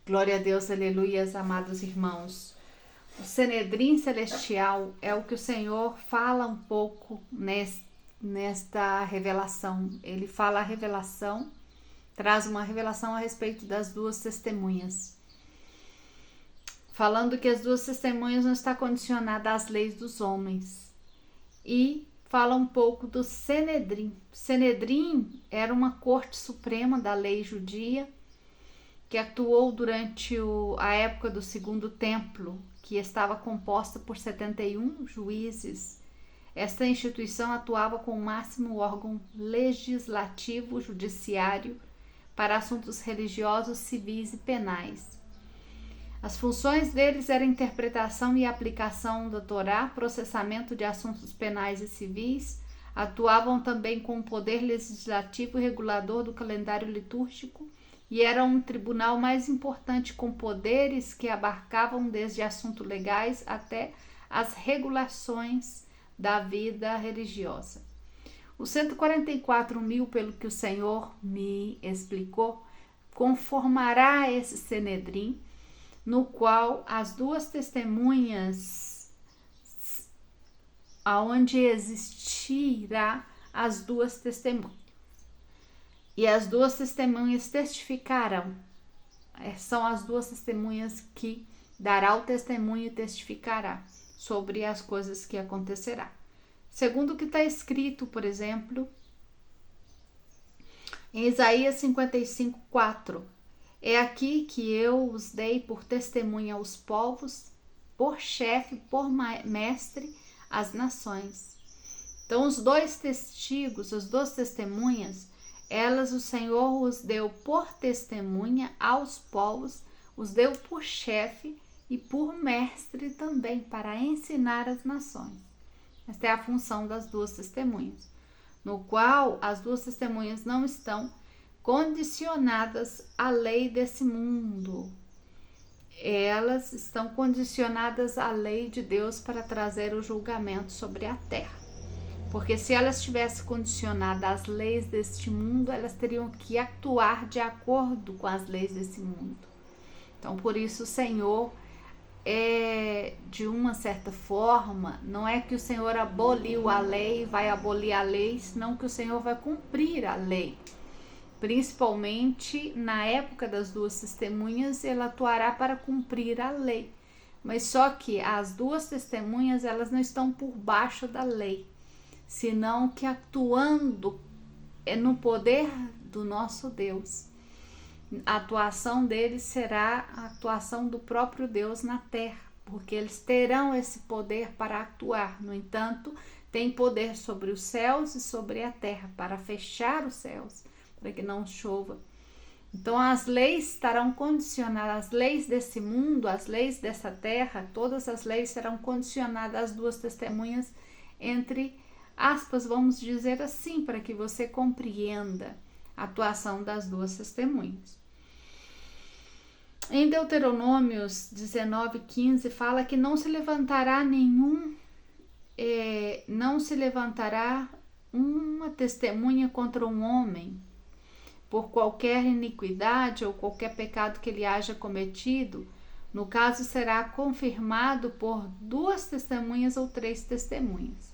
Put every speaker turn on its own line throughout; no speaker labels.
Glória a Deus, aleluias, amados irmãos. O Sanedrim Celestial é o que o Senhor fala um pouco nesta revelação. Ele fala a revelação, traz uma revelação a respeito das duas testemunhas. Falando que as duas testemunhas não está condicionada às leis dos homens. E fala um pouco do Sanedrim. Sanedrim era uma corte suprema da lei judia, que atuou durante a época do Segundo Templo, que estava composta por 71 juízes. Esta instituição atuava com o máximo órgão legislativo judiciário para assuntos religiosos, civis e penais. As funções deles eram interpretação e aplicação da Torá, processamento de assuntos penais e civis, atuavam também com o poder legislativo e regulador do calendário litúrgico, e era um tribunal mais importante com poderes que abarcavam desde assuntos legais até as regulações da vida religiosa. Os 144.000, pelo que o Senhor me explicou, conformará esse Sanedrim, no qual as duas testemunhas, aonde existirá as duas testemunhas. E as duas testemunhas testificarão. São as duas testemunhas que dará o testemunho e testificará sobre as coisas que acontecerá. Segundo o que está escrito, por exemplo, em Isaías 55:4. É aqui que eu os dei por testemunha aos povos, por chefe, por mestre, às nações. Então, os dois testigos, as duas testemunhas, elas o Senhor os deu por testemunha aos povos, os deu por chefe e por mestre também, para ensinar as nações. Esta é a função das duas testemunhas, no qual as duas testemunhas não estão condicionadas à lei desse mundo. Elas estão condicionadas à lei de Deus para trazer o julgamento sobre a terra. Porque se elas estivessem condicionadas às leis deste mundo, elas teriam que atuar de acordo com as leis desse mundo. Então, por isso, o Senhor, de uma certa forma, não é que o Senhor aboliu a lei, vai abolir a lei, senão que o Senhor vai cumprir a lei. Principalmente na época das duas testemunhas, ele atuará para cumprir a lei. Mas só que as duas testemunhas, elas não estão por baixo da lei, senão que atuando no poder do nosso Deus. A atuação deles será a atuação do próprio Deus na terra, porque eles terão esse poder para atuar. No entanto, tem poder sobre os céus e sobre a terra, para fechar os céus, para que não chova. Então, as leis estarão condicionadas, as leis desse mundo, as leis dessa terra, todas as leis serão condicionadas às duas testemunhas, entre aspas, vamos dizer assim, para que você compreenda a atuação das duas testemunhas. Em Deuteronômios 19:15 fala que não se levantará uma testemunha contra um homem por qualquer iniquidade ou qualquer pecado que ele haja cometido. No caso, será confirmado por duas testemunhas ou três testemunhas.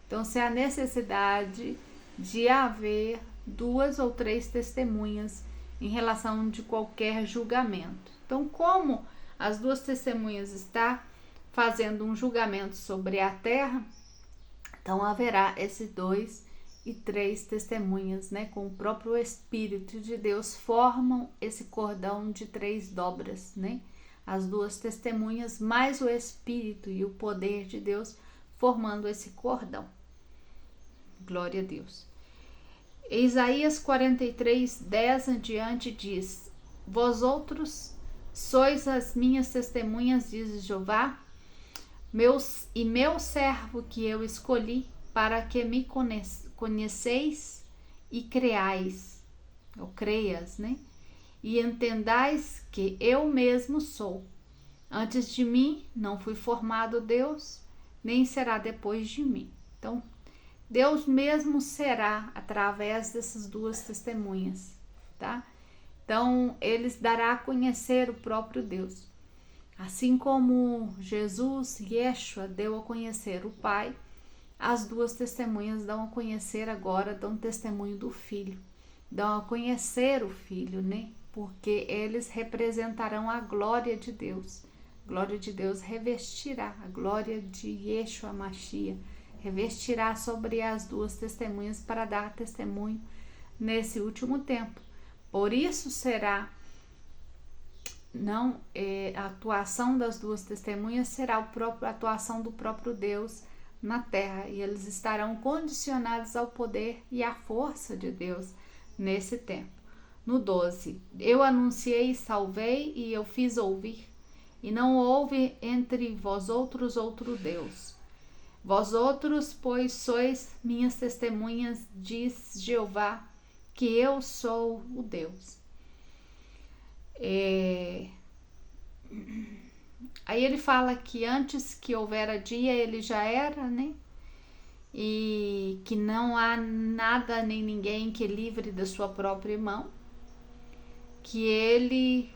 Então, se há necessidade de haver duas ou três testemunhas em relação de qualquer julgamento. Então, como as duas testemunhas estão fazendo um julgamento sobre a terra, então haverá esses dois e três testemunhas, com o próprio Espírito de Deus, formam esse cordão de três dobras, As duas testemunhas mais o Espírito e o poder de Deus formando esse cordão. Glória a Deus. Isaías 43:10 em diante diz: Vós outros sois as minhas testemunhas, diz Jeová, meu servo que eu escolhi, para que me conheceis e creais, ou creias, e entendais que eu mesmo sou. Antes de mim não fui formado Deus, nem será depois de mim. Então, Deus mesmo será através dessas duas testemunhas, tá? Então, eles dará a conhecer o próprio Deus. Assim como Jesus, Yeshua, deu a conhecer o Pai, as duas testemunhas dão a conhecer agora, dão testemunho do Filho. Dão a conhecer o Filho, né? Porque eles representarão a glória de Deus. A glória de Deus revestirá, a glória de Yeshua Mashiach revestirá sobre as duas testemunhas para dar testemunho nesse último tempo. Por isso será, a atuação das duas testemunhas será a atuação do próprio Deus na terra, e eles estarão condicionados ao poder e à força de Deus nesse tempo. No 12, eu anunciei e salvei, e eu fiz ouvir, e não houve entre vós outros outro Deus. Vós outros, pois, sois minhas testemunhas, diz Jeová, que eu sou o Deus. Aí ele fala que antes que houvera dia, ele já era, né? E que não há nada nem ninguém que livre da sua própria mão, que ele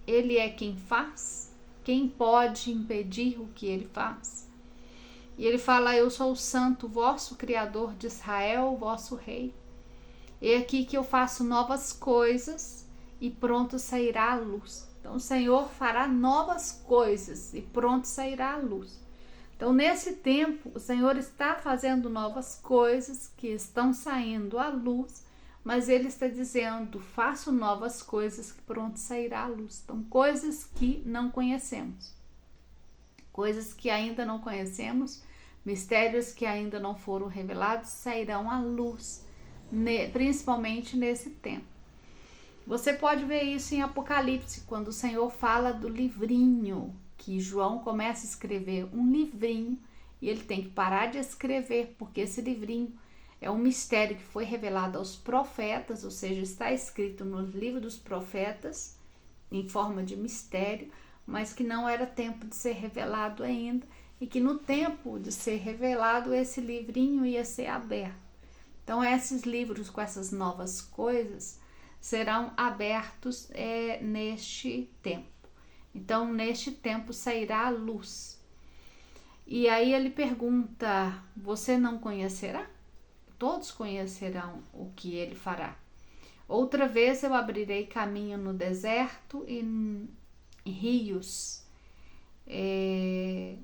é quem faz, quem pode impedir o que ele faz. E ele fala, eu sou o santo, vosso Criador de Israel, vosso Rei. E aqui que eu faço novas coisas e pronto sairá a luz. Então o Senhor fará novas coisas e pronto sairá a luz. Então nesse tempo o Senhor está fazendo novas coisas que estão saindo à luz, mas ele está dizendo, faço novas coisas que pronto sairá a luz. Então coisas que não conhecemos, coisas que ainda não conhecemos, mistérios que ainda não foram revelados sairão à luz, principalmente nesse tempo. Você pode ver isso em Apocalipse, quando o Senhor fala do livrinho, que João começa a escrever um livrinho e ele tem que parar de escrever, porque esse livrinho é um mistério que foi revelado aos profetas, ou seja, está escrito no livro dos profetas em forma de mistério, mas que não era tempo de ser revelado ainda, e que no tempo de ser revelado esse livrinho ia ser aberto. Então esses livros com essas novas coisas serão abertos neste tempo. Então neste tempo sairá a luz. E aí ele pergunta, você não conhecerá? Todos conhecerão o que ele fará. Outra vez eu abrirei caminho no deserto e em rios. E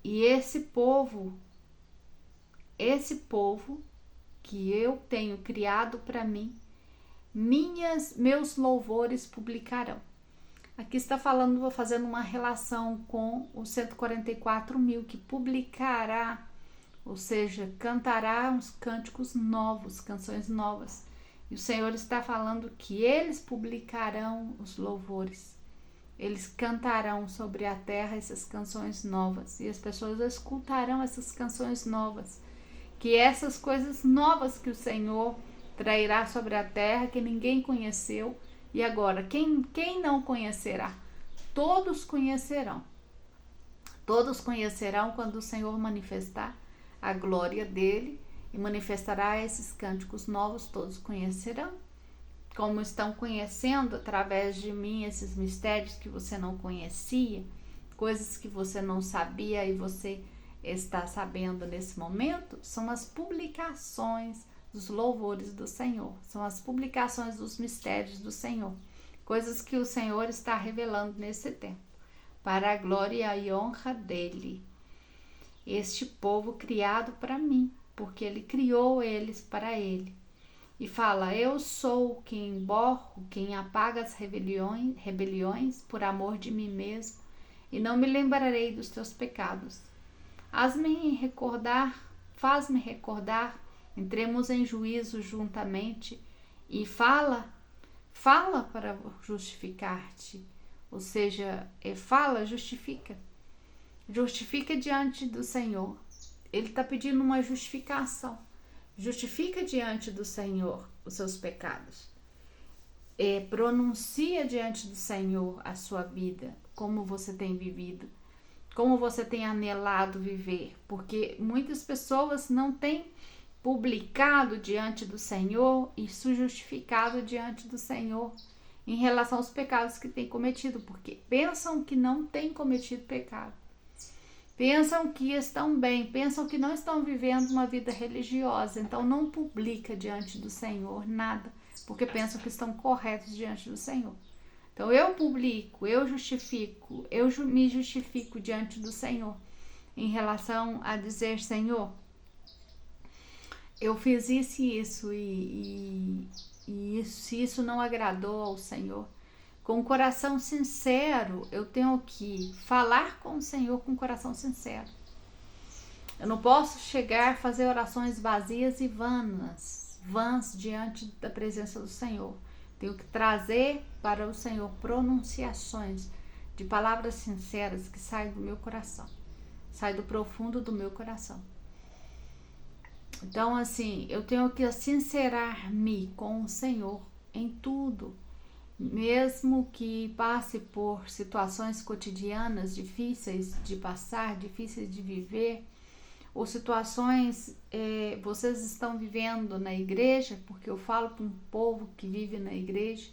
esse povo que eu tenho criado para mim, meus louvores publicarão. Aqui está falando, vou fazendo uma relação com os 144.000 que publicará, ou seja, cantará uns cânticos novos, canções novas. E o Senhor está falando que eles publicarão os louvores. Eles cantarão sobre a terra essas canções novas. E as pessoas escutarão essas canções novas. Que essas coisas novas que o Senhor trairá sobre a terra, que ninguém conheceu. E agora, quem não conhecerá? Todos conhecerão. Todos conhecerão quando o Senhor manifestar a glória dele e manifestará esses cânticos novos, todos conhecerão. Como estão conhecendo através de mim esses mistérios que você não conhecia, coisas que você não sabia e você está sabendo nesse momento, são as publicações dos louvores do Senhor, são as publicações dos mistérios do Senhor, coisas que o Senhor está revelando nesse tempo, para a glória e honra dele. Este povo criado para mim, porque ele criou eles para ele. E fala, eu sou quem borro, quem apaga as rebeliões por amor de mim mesmo, e não me lembrarei dos teus pecados. Faz-me recordar, entremos em juízo juntamente, e fala para justificar-te, ou seja, justifica diante do Senhor. Ele está pedindo uma justificação. Justifica diante do Senhor os seus pecados. Pronuncia diante do Senhor a sua vida, como você tem vivido, como você tem anelado viver, porque muitas pessoas não têm publicado diante do Senhor e se justificado diante do Senhor em relação aos pecados que têm cometido, porque pensam que não têm cometido pecado. Pensam que estão bem, pensam que não estão vivendo uma vida religiosa, então não publica diante do Senhor nada, porque pensam que estão corretos diante do Senhor. Então eu publico, eu justifico, me justifico diante do Senhor em relação a dizer: Senhor, eu fiz isso e isso, se isso não agradou ao Senhor, com um coração sincero, eu tenho que falar com o Senhor com um coração sincero. Eu não posso chegar a fazer orações vazias e vãs diante da presença do Senhor. Tenho que trazer para o Senhor pronunciações de palavras sinceras que saem do meu coração, saem do profundo do meu coração. Então, assim, eu tenho que sincerar-me com o Senhor em tudo, mesmo que passe por situações cotidianas difíceis de passar, difíceis de viver, ou situações vocês estão vivendo na igreja, porque eu falo para um povo que vive na igreja,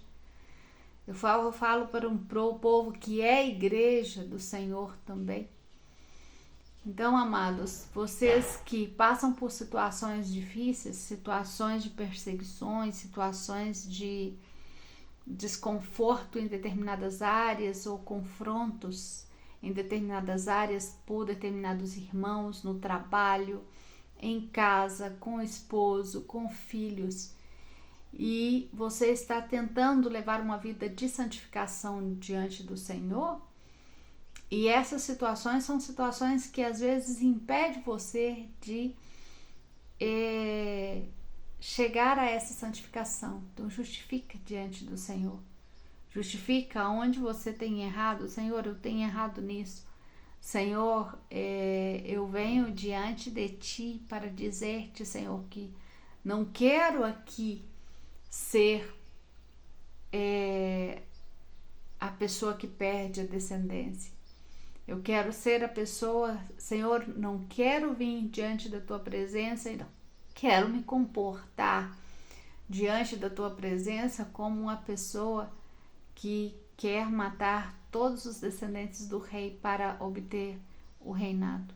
eu falo para um povo que é igreja do Senhor também. Então, amados, vocês que passam por situações difíceis, situações de perseguições, situações de desconforto em determinadas áreas ou confrontos em determinadas áreas por determinados irmãos no trabalho, em casa, com o esposo, com filhos, e você está tentando levar uma vida de santificação diante do Senhor, e essas situações são situações que às vezes impedem você de chegar a essa santificação. Então justifica diante do Senhor. Justifica onde você tem errado. Senhor, eu tenho errado nisso. Senhor, eu venho diante de Ti para dizer-te, Senhor, que não quero aqui ser a pessoa que perde a descendência. Eu quero ser a pessoa, Senhor, não quero vir diante da Tua presença e não quero me comportar diante da Tua presença como uma pessoa que quer matar todos os descendentes do rei para obter o reinado.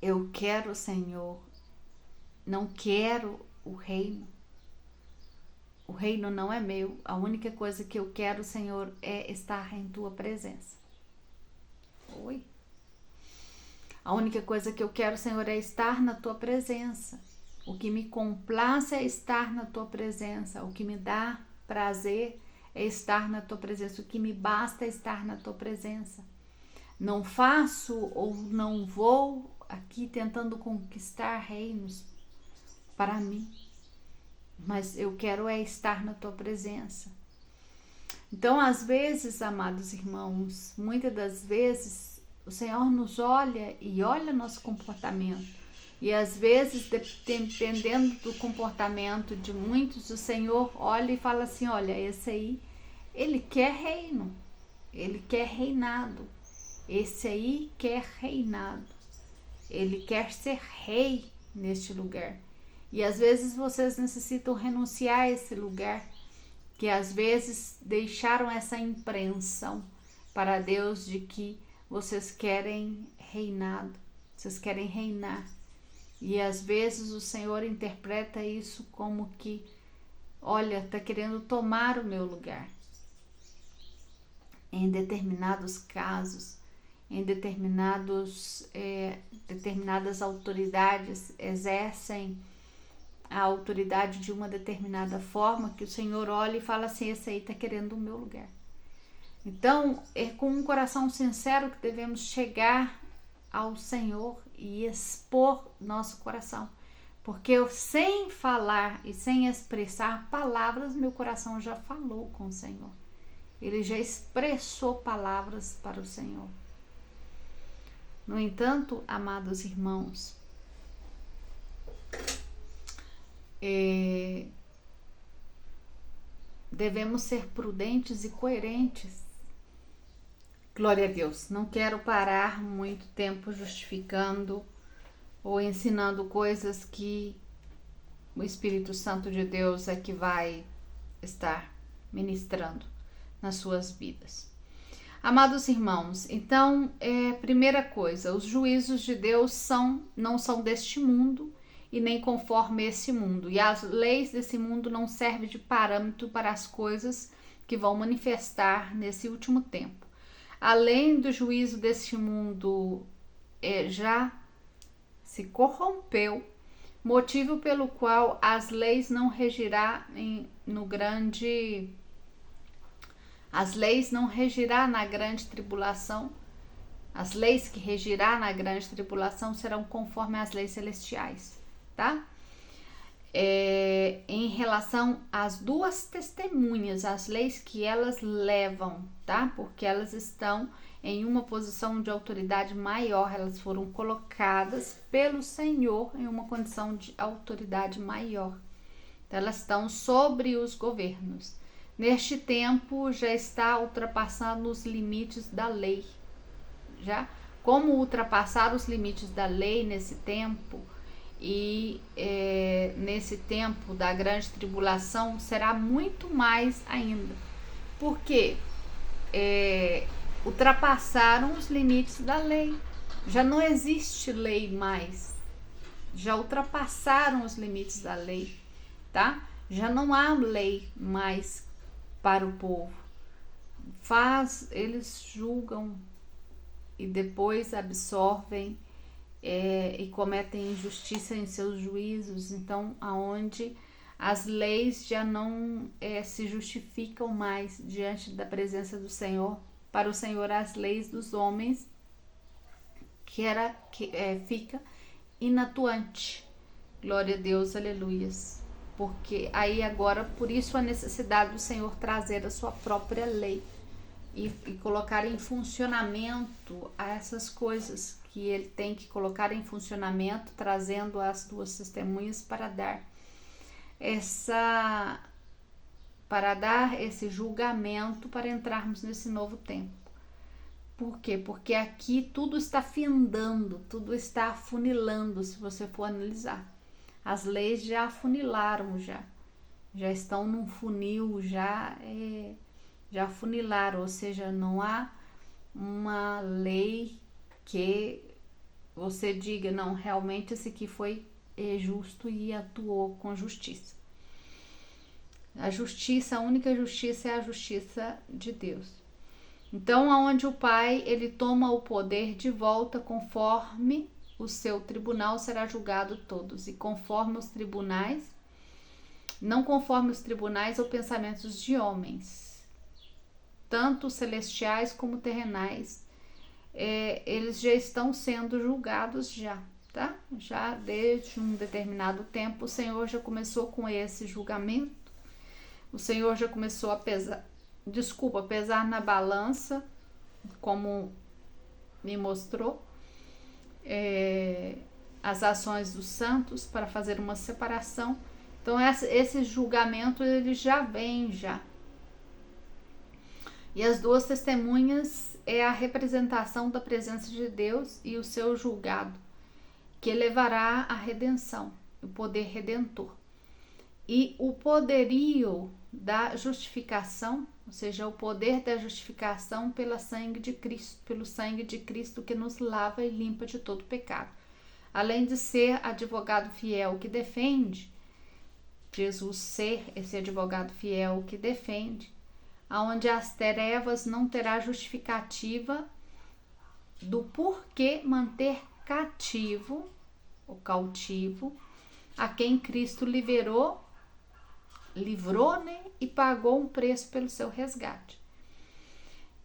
Eu quero, Senhor, não quero o reino. O reino não é meu. A única coisa que eu quero, Senhor, é estar em Tua presença. Oi? A única coisa que eu quero, Senhor, é estar na Tua presença. O que me complace é estar na Tua presença. O que me dá prazer é estar na Tua presença. O que me basta é estar na Tua presença. Não faço ou não vou aqui tentando conquistar reinos para mim, mas eu quero estar na Tua presença. Então, às vezes, amados irmãos, muitas das vezes o Senhor nos olha e olha nosso comportamento. E às vezes, dependendo do comportamento de muitos, o Senhor olha e fala assim: olha, esse aí, ele quer reino, ele quer reinado. Esse aí quer reinado. Ele quer ser rei neste lugar. E às vezes vocês necessitam renunciar a esse lugar, que às vezes deixaram essa impressão para Deus de que vocês querem reinado, vocês querem reinar. E às vezes o Senhor interpreta isso como que, olha, está querendo tomar o meu lugar. Em determinados casos, em determinadas autoridades exercem a autoridade de uma determinada forma, que o Senhor olha e fala assim: esse aí está querendo o meu lugar. Então, é com um coração sincero que devemos chegar ao Senhor e expor nosso coração, porque eu, sem falar e sem expressar palavras, meu coração já falou com o Senhor. Ele já expressou palavras para o Senhor. No entanto, amados irmãos, devemos ser prudentes e coerentes. Glória a Deus. Não quero parar muito tempo justificando ou ensinando coisas que o Espírito Santo de Deus é que vai estar ministrando nas suas vidas. Amados irmãos, então, primeira coisa, os juízos de Deus não são deste mundo e nem conforme esse mundo. E as leis desse mundo não servem de parâmetro para as coisas que vão manifestar nesse último tempo. Além do juízo deste mundo já se corrompeu, motivo pelo qual as leis não regirá na grande tribulação. As leis que regirá na grande tribulação serão conforme as leis celestiais, tá? Em relação às duas testemunhas, as leis que elas levam, tá? Porque elas estão em uma posição de autoridade maior, elas foram colocadas pelo Senhor em uma condição de autoridade maior. Então, elas estão sobre os governos. Neste tempo já está ultrapassando os limites da lei. Já como ultrapassar os limites da lei nesse tempo, e nesse tempo da grande tribulação será muito mais ainda, porque ultrapassaram os limites da lei, já não existe lei mais, já ultrapassaram os limites da lei, tá? Já não há lei mais para o povo. Eles julgam e depois absorvem e cometem injustiça em seus juízos. Então, aonde as leis já não se justificam mais diante da presença do Senhor. Para o Senhor, as leis dos homens fica inatuante. Glória a Deus, aleluias. Porque aí agora, por isso a necessidade do Senhor trazer a sua própria lei e colocar em funcionamento essas coisas que ele tem que colocar em funcionamento, trazendo as duas testemunhas para dar esse julgamento, para entrarmos nesse novo tempo. Por quê? Porque aqui tudo está findando, tudo está afunilando, se você for analisar. As leis já afunilaram, já estão num funil, já afunilaram, ou seja, não há uma lei que você diga, não, realmente esse aqui foi justo e atuou com justiça. A única justiça é a justiça de Deus. Então, aonde o Pai, ele toma o poder de volta, conforme o seu tribunal será julgado todos, e conforme os tribunais, não conforme os tribunais ou pensamentos de homens, tanto celestiais como terrenais, eles já estão sendo julgados tá? Já desde um determinado tempo, o Senhor já começou com esse julgamento, o Senhor já começou a pesar na balança, como me mostrou, as ações dos santos, para fazer uma separação. Então esse julgamento ele já vem E as duas testemunhas é a representação da presença de Deus e o seu julgado, que levará à redenção, o poder redentor. E o poderio da justificação, ou seja, o poder da justificação pelo sangue de Cristo que nos lava e limpa de todo pecado. Além de ser advogado fiel que defende, Jesus ser esse advogado fiel que defende, aonde as trevas não terá justificativa do porquê manter cativo ou cautivo a quem Cristo livrou, né, e pagou um preço pelo seu resgate.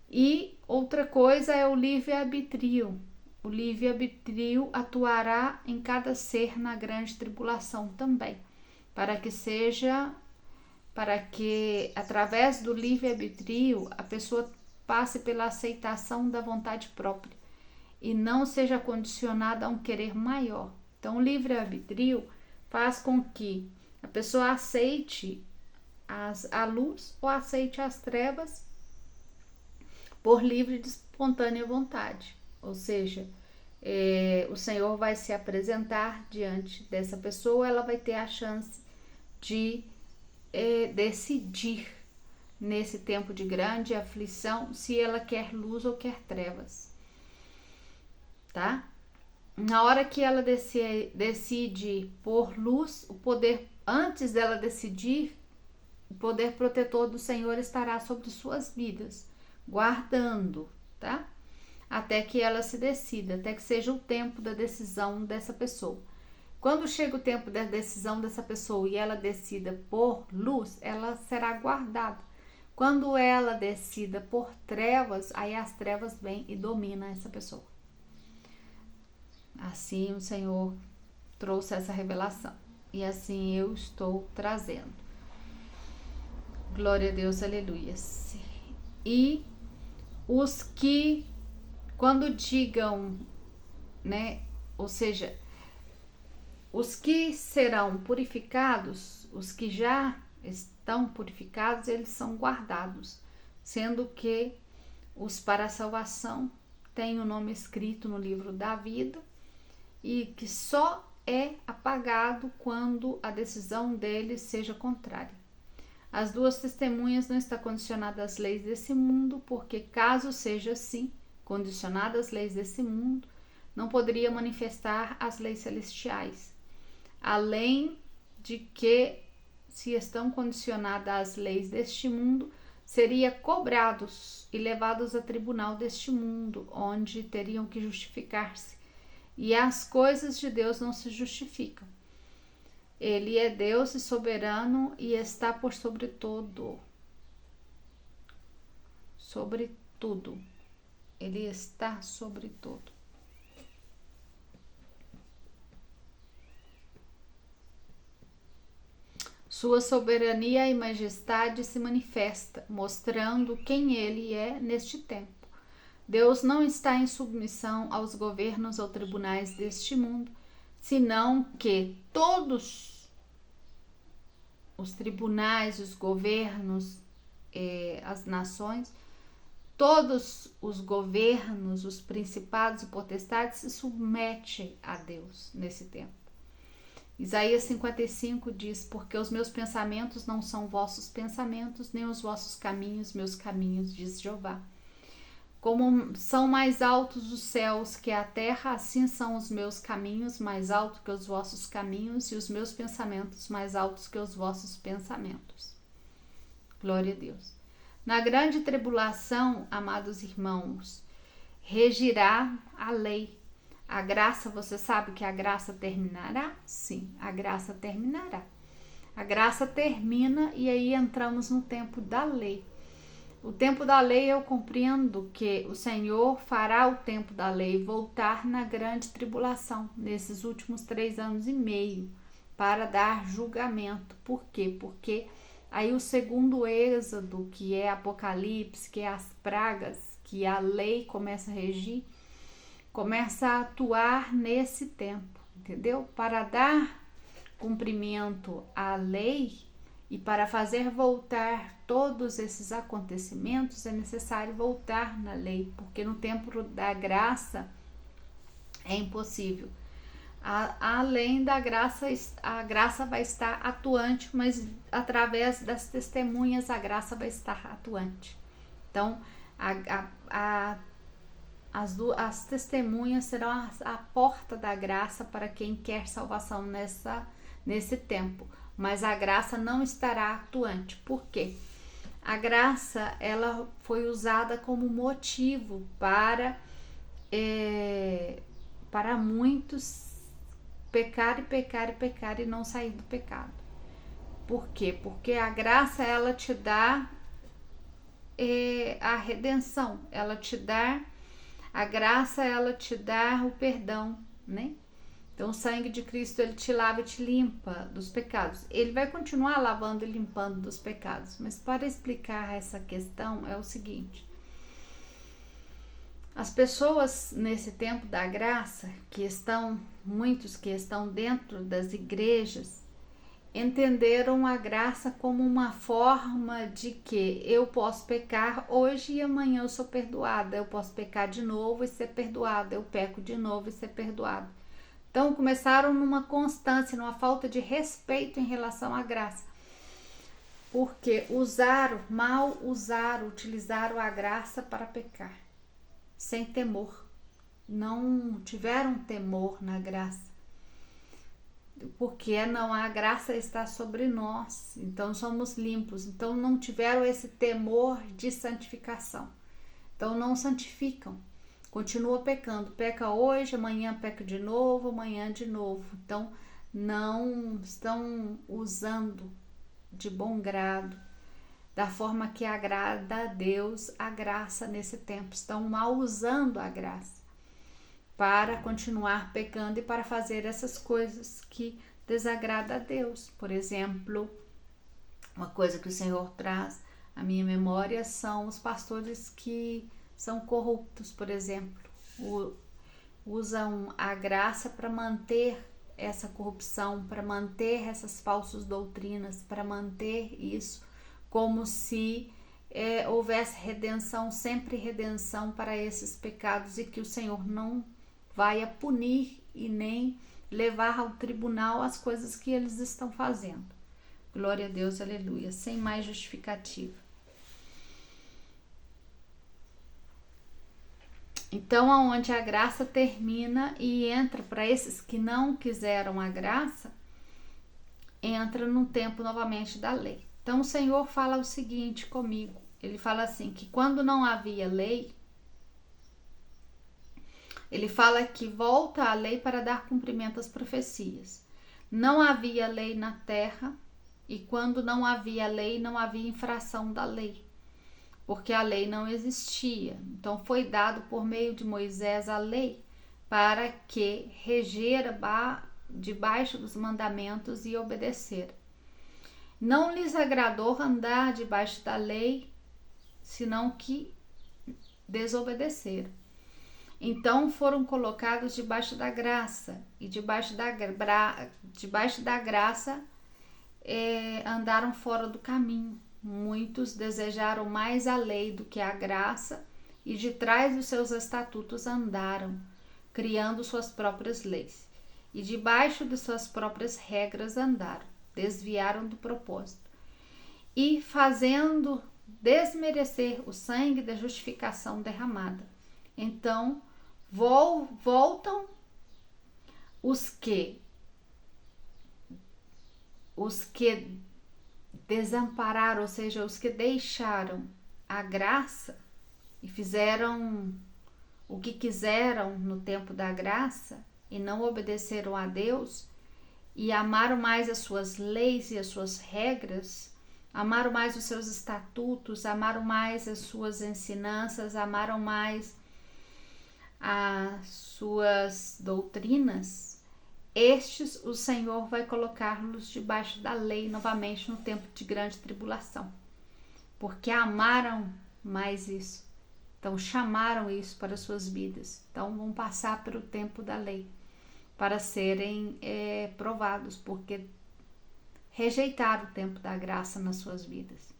E outra coisa é o livre-arbítrio. O livre-arbítrio atuará em cada ser na grande tribulação também, para que através do livre-arbítrio a pessoa passe pela aceitação da vontade própria e não seja condicionada a um querer maior. Então, o livre-arbítrio faz com que a pessoa aceite a luz ou aceite as trevas por livre e espontânea vontade. Ou seja, o Senhor vai se apresentar diante dessa pessoa, ela vai ter a chance de decidir nesse tempo de grande aflição se ela quer luz ou quer trevas, tá? Na hora que ela decide por luz, o poder, antes dela decidir, o poder protetor do Senhor estará sobre suas vidas, guardando, tá? Até que ela se decida, até que seja o tempo da decisão dessa pessoa. Quando chega o tempo da decisão dessa pessoa e ela decida por luz, ela será guardada. Quando ela decida por trevas, aí as trevas vêm e dominam essa pessoa. Assim o Senhor trouxe essa revelação. E assim eu estou trazendo. Glória a Deus, aleluia. E os que, quando digam, né, ou seja, os que serão purificados, os que já estão purificados, eles são guardados, sendo que os para a salvação têm o nome escrito no livro da vida e que só é apagado quando a decisão deles seja contrária. As duas testemunhas não estão condicionadas às leis desse mundo, porque caso seja assim, condicionada às leis desse mundo, não poderia manifestar as leis celestiais. Além de que, se estão condicionadas às leis deste mundo, seria cobrados e levados a tribunal deste mundo, onde teriam que justificar-se. E as coisas de Deus não se justificam. Ele é Deus e soberano e está por sobre todo. Sobre tudo. Ele está sobre tudo. Sua soberania e majestade se manifesta, mostrando quem ele é neste tempo. Deus não está em submissão aos governos ou tribunais deste mundo, senão que todos os tribunais, os governos, as nações, todos os governos, os principados e potestades se submetem a Deus nesse tempo. Isaías 55 diz: porque os meus pensamentos não são vossos pensamentos, nem os vossos caminhos, meus caminhos, diz Jeová. Como são mais altos os céus que a terra, assim são os meus caminhos mais altos que os vossos caminhos, e os meus pensamentos mais altos que os vossos pensamentos. Glória a Deus. Na grande tribulação, amados irmãos, regirá a lei. A graça, você sabe que a graça terminará? Sim, a graça terminará. A graça termina e aí entramos no tempo da lei. O tempo da lei, eu compreendo que o Senhor fará o tempo da lei voltar na grande tribulação, nesses últimos 3 anos e meio, para dar julgamento. Por quê? Porque aí o segundo êxodo, que é Apocalipse, que é as pragas, que a lei começa a regir, começa a atuar nesse tempo, entendeu? Para dar cumprimento à lei e para fazer voltar todos esses acontecimentos, é necessário voltar na lei, porque no tempo da graça é impossível. Além da graça, a graça vai estar atuante, mas através das testemunhas a graça vai estar atuante. Então, as testemunhas serão a porta da graça para quem quer salvação nesse tempo. Mas a graça não estará atuante. Por quê? A graça, ela foi usada como motivo para muitos pecar e não sair do pecado. Por quê? Porque a graça, ela te dá a redenção, ela te dá a graça, ela te dá o perdão, né? Então o sangue de Cristo, ele te lava e te limpa dos pecados. Ele vai continuar lavando e limpando dos pecados, mas para explicar essa questão é o seguinte: as pessoas nesse tempo da graça, muitos que estão dentro das igrejas, entenderam a graça como uma forma de que eu posso pecar hoje e amanhã eu sou perdoada, eu posso pecar de novo e ser perdoada, eu peco de novo e ser perdoada. Então começaram numa constância, numa falta de respeito em relação à graça, porque utilizaram a graça para pecar, sem temor, não tiveram temor na graça. Porque a graça está sobre nós, então somos limpos, então não tiveram esse temor de santificação, então não santificam, continua pecando, peca hoje, amanhã peca de novo, então não estão usando de bom grado, da forma que agrada a Deus, a graça nesse tempo, estão mal usando a graça para continuar pecando e para fazer essas coisas que desagradam a Deus. Por exemplo, uma coisa que o Senhor traz à minha memória são os pastores que são corruptos, por exemplo, usam a graça para manter essa corrupção, para manter essas falsas doutrinas, para manter isso como se houvesse redenção, sempre redenção para esses pecados, e que o Senhor não vai a punir e nem levar ao tribunal as coisas que eles estão fazendo. Glória a Deus, aleluia, sem mais justificativa. Então, aonde a graça termina e entra para esses que não quiseram a graça, entra no tempo novamente da lei. Então, o Senhor fala o seguinte comigo, ele fala assim, que quando não havia lei, ele fala que volta a lei para dar cumprimento às profecias. Não havia lei na terra, e quando não havia lei, não havia infração da lei, porque a lei não existia. Então foi dado por meio de Moisés a lei para que regera debaixo dos mandamentos e obedecer. Não lhes agradou andar debaixo da lei, senão que desobedeceram. Então foram colocados debaixo da graça, e debaixo da graça andaram fora do caminho. Muitos desejaram mais a lei do que a graça, e de trás dos seus estatutos andaram, criando suas próprias leis, e debaixo de suas próprias regras andaram, desviaram do propósito, e fazendo desmerecer o sangue da justificação derramada. Então voltam os que desampararam, ou seja, os que deixaram a graça e fizeram o que quiseram no tempo da graça e não obedeceram a Deus e amaram mais as suas leis e as suas regras, amaram mais os seus estatutos, amaram mais as suas ensinanças, amaram mais as suas doutrinas. Estes o Senhor vai colocá-los debaixo da lei novamente no tempo de grande tribulação, porque amaram mais isso, então chamaram isso para suas vidas, então vão passar pelo tempo da lei para serem provados, porque rejeitaram o tempo da graça nas suas vidas.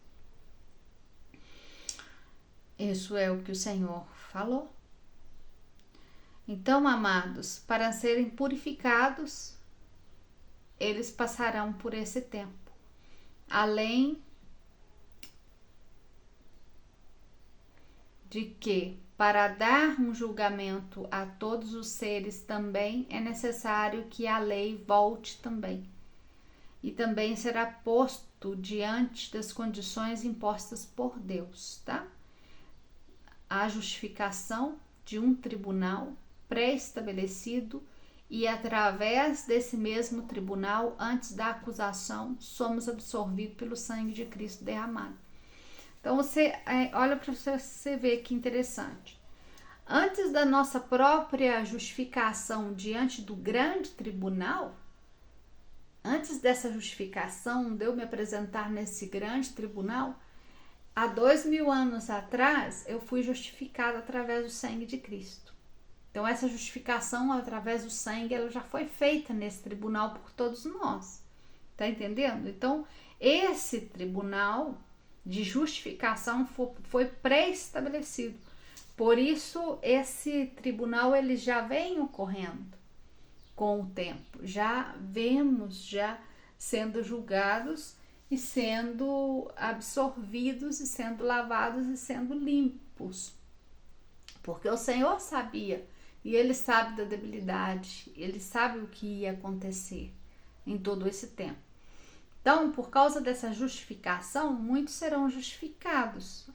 Isso é o que o Senhor falou. Então, amados, para serem purificados, eles passarão por esse tempo. Além de que, para dar um julgamento a todos os seres, também é necessário que a lei volte também. E também será posto diante das condições impostas por Deus, tá? A justificação de um tribunal pré-estabelecido, e através desse mesmo tribunal, antes da acusação, somos absorvidos pelo sangue de Cristo derramado. Então você olha para você ver que interessante. Antes da nossa própria justificação diante do grande tribunal, antes dessa justificação, de eu me apresentar nesse grande tribunal, há 2000 anos atrás, eu fui justificada através do sangue de Cristo. Então, essa justificação através do sangue, ela já foi feita nesse tribunal por todos nós. Tá entendendo? Então, esse tribunal de justificação foi pré-estabelecido. Por isso, esse tribunal ele já vem ocorrendo com o tempo. Já vemos já sendo julgados e sendo absorvidos e sendo lavados e sendo limpos. Porque o Senhor sabia, e Ele sabe da debilidade, Ele sabe o que ia acontecer em todo esse tempo. Então, por causa dessa justificação, muitos serão justificados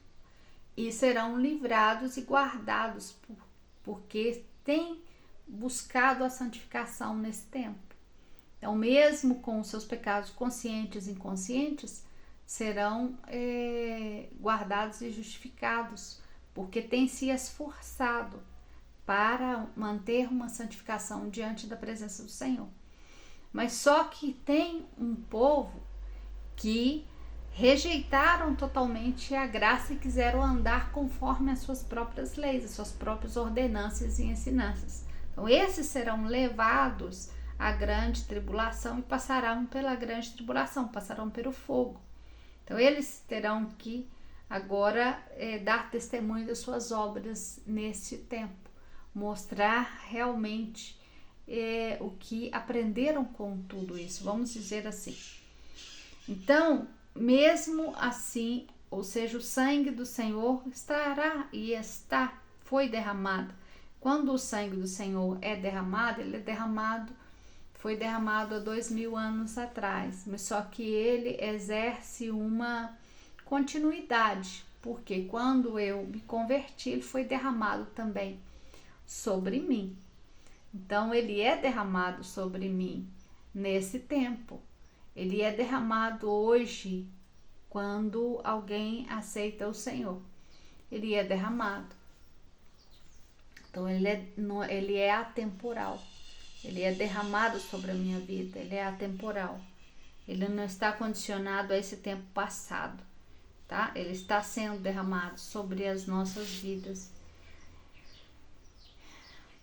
e serão livrados e guardados, porque têm buscado a santificação nesse tempo. Então, mesmo com os seus pecados conscientes e inconscientes, serão guardados e justificados, porque têm se esforçado para manter uma santificação diante da presença do Senhor. Mas só que tem um povo que rejeitaram totalmente a graça e quiseram andar conforme as suas próprias leis, as suas próprias ordenanças e ensinanças. Então, esses serão levados à grande tribulação e passarão pela grande tribulação, passarão pelo fogo. Então, eles terão que agora dar testemunho das suas obras nesse tempo, mostrar realmente o que aprenderam com tudo isso, vamos dizer assim. Então, mesmo assim, ou seja, o sangue do Senhor foi derramado. Quando o sangue do Senhor é derramado, foi derramado há 2000 anos atrás, mas só que ele exerce uma continuidade, porque quando eu me converti, ele foi derramado também sobre mim. Então, ele é derramado sobre mim nesse tempo. Ele é derramado hoje, quando alguém aceita o Senhor. Ele é derramado. Então, ele é atemporal. Ele é derramado sobre a minha vida. Ele é atemporal. Ele não está condicionado a esse tempo passado, tá? Ele está sendo derramado sobre as nossas vidas.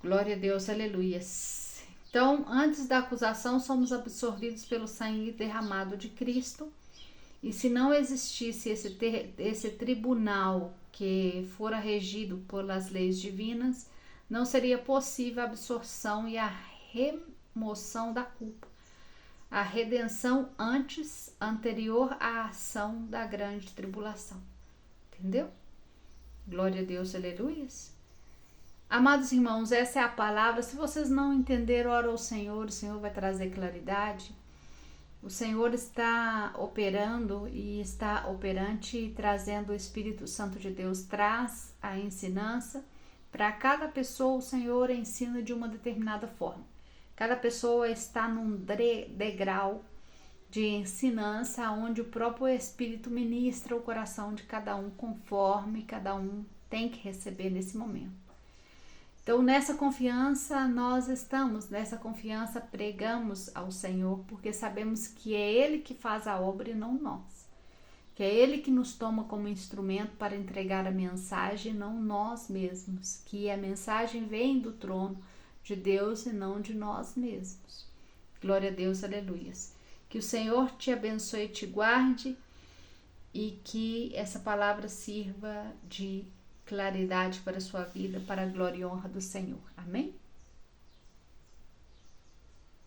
Glória a Deus, aleluias. Então, antes da acusação, somos absorvidos pelo sangue derramado de Cristo. E se não existisse esse tribunal que fora regido pelas leis divinas, não seria possível a absorção e a remoção da culpa. A redenção anterior à ação da grande tribulação. Entendeu? Glória a Deus, aleluias. Amados irmãos, essa é a palavra. Se vocês não entenderam, ora ao Senhor, o Senhor vai trazer claridade. O Senhor está operando e está operante e trazendo o Espírito Santo de Deus, traz a ensinança. Para cada pessoa, o Senhor ensina de uma determinada forma. Cada pessoa está num degrau de ensinança, onde o próprio Espírito ministra o coração de cada um, conforme cada um tem que receber nesse momento. Então, nessa confiança nós estamos, nessa confiança pregamos ao Senhor, porque sabemos que é Ele que faz a obra e não nós. Que é Ele que nos toma como instrumento para entregar a mensagem, não nós mesmos. Que a mensagem vem do trono de Deus e não de nós mesmos. Glória a Deus, aleluias. Que o Senhor te abençoe e te guarde e que essa palavra sirva de claridade para a sua vida, para a glória e honra do Senhor. Amém?